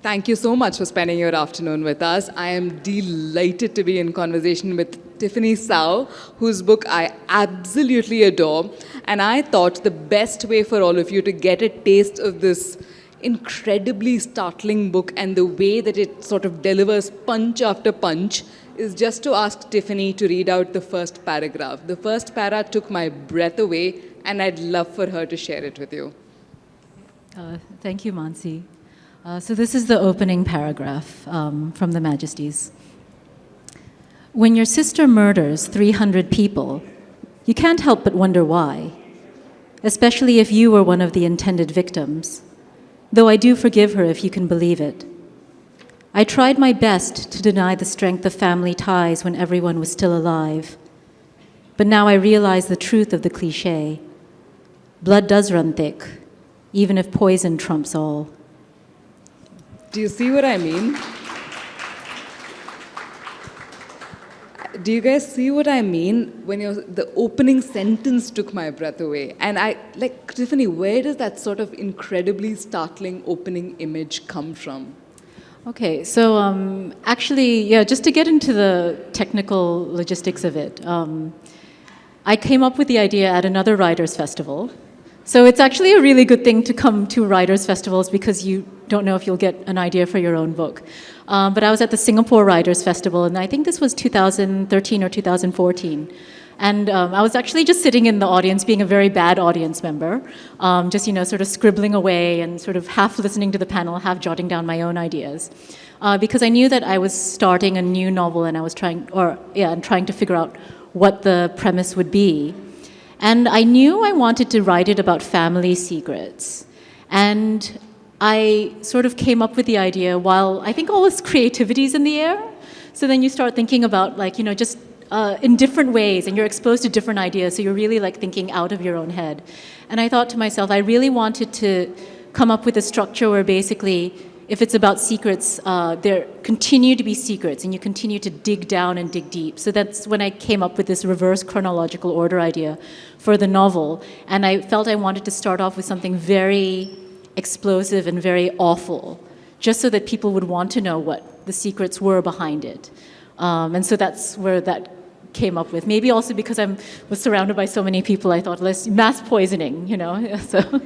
Thank you so much for spending your afternoon with us. I am delighted to be in conversation with Tiffany Tsao, whose book I absolutely adore. And I thought the best way for all of you to get a taste of this incredibly startling book and the way that it sort of delivers punch after punch is just to ask Tiffany to read out the first paragraph. The first para took my breath away, and I'd love for her to share it with you. Thank you, Manasi. So this is the opening paragraph from the Majesties. When your sister murders 300 people, you can't help but wonder why, especially if you were one of the intended victims, though I do forgive her if you can believe it. I tried my best to deny the strength of family ties when everyone was still alive, but now I realize the truth of the cliché. Blood does run thick, even if poison trumps all. Do you see what I mean? Do you guys see what I mean? When the opening sentence took my breath away. And Tiffany, where does that sort of incredibly startling opening image come from? Okay, so actually, yeah, just to get into the technical logistics of it, I came up with the idea at another writers' festival. So it's actually a really good thing to come to writers' festivals because you don't know if you'll get an idea for your own book. But I was at the Singapore Writers' Festival, and I think this was 2013 or 2014. And I was actually just sitting in the audience, being a very bad audience member, just, sort of scribbling away and sort of half listening to the panel, half jotting down my own ideas. Because I knew that I was starting a new novel and I was trying to figure out what the premise would be. And I knew I wanted to write it about family secrets. And I sort of came up with the idea while I think all this creativity is in the air. So then you start thinking about just in different ways, and you're exposed to different ideas. So you're really thinking out of your own head. And I thought to myself, I really wanted to come up with a structure where basically, if it's about secrets, there continue to be secrets, and you continue to dig down and dig deep. So that's when I came up with this reverse chronological order idea for the novel. And I felt I wanted to start off with something very explosive and very awful, just so that people would want to know what the secrets were behind it. And so that's where that came up with. Maybe also because I was surrounded by so many people, I thought, mass poisoning, so...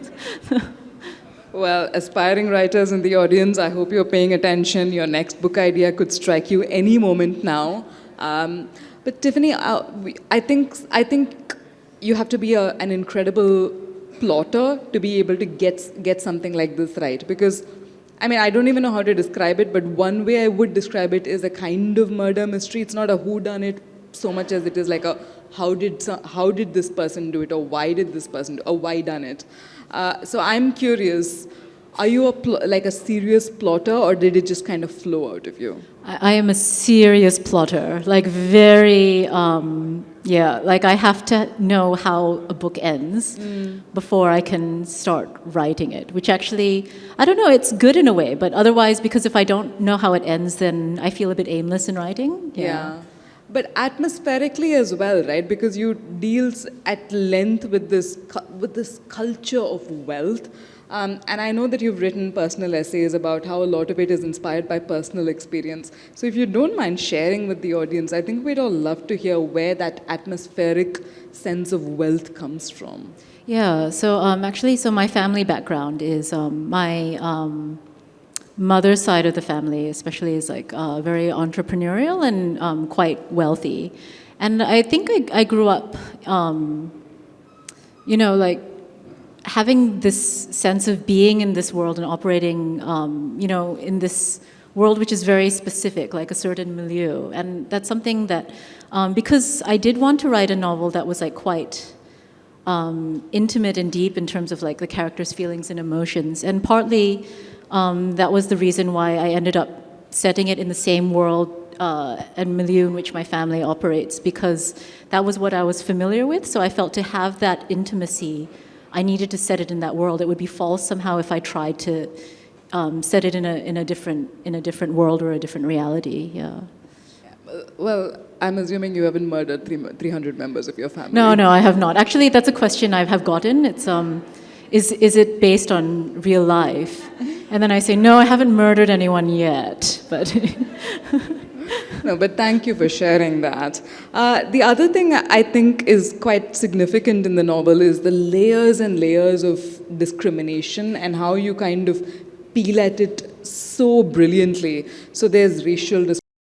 Well, aspiring writers in the audience, I hope you're paying attention. Your next book idea could strike you any moment now. But Tiffany, I think you have to be an incredible plotter to be able to get something like this right. Because, I don't even know how to describe it, but one way I would describe it is a kind of murder mystery. It's not a whodunit so much as it is like a how did this person do it, or why did this person do it, or why done it. So I'm curious, are you a serious plotter, or did it just kind of flow out of you? I am a serious plotter, very, I have to know how a book ends before I can start writing it, which actually, I don't know, it's good in a way, but otherwise, because if I don't know how it ends, then I feel a bit aimless in writing. Yeah. But atmospherically as well, right? Because you deals at length with this culture of wealth. And I know that you've written personal essays about how a lot of it is inspired by personal experience. So if you don't mind sharing with the audience, I think we'd all love to hear where that atmospheric sense of wealth comes from. Yeah, so so my family background is my mother's side of the family especially is very entrepreneurial and quite wealthy. And I think I grew up, having this sense of being in this world and operating, in this world which is very specific, like a certain milieu. And that's something that, because I did want to write a novel that was quite intimate and deep in terms of the characters' feelings and emotions. And partly, that was the reason why I ended up setting it in the same world and milieu in which my family operates, because that was what I was familiar with. So I felt to have that intimacy, I needed to set it in that world. It would be false somehow if I tried to set it in a different world or a different reality. Yeah. Well, I'm assuming you haven't murdered 300 members of your family. No, I have not. Actually, that's a question I have gotten. It's is it based on real life? And then I say, no, I haven't murdered anyone yet. But No, but thank you for sharing that. The other thing I think is quite significant in the novel is the layers and layers of discrimination and how you kind of peel at it so brilliantly. So there's racial discrimination.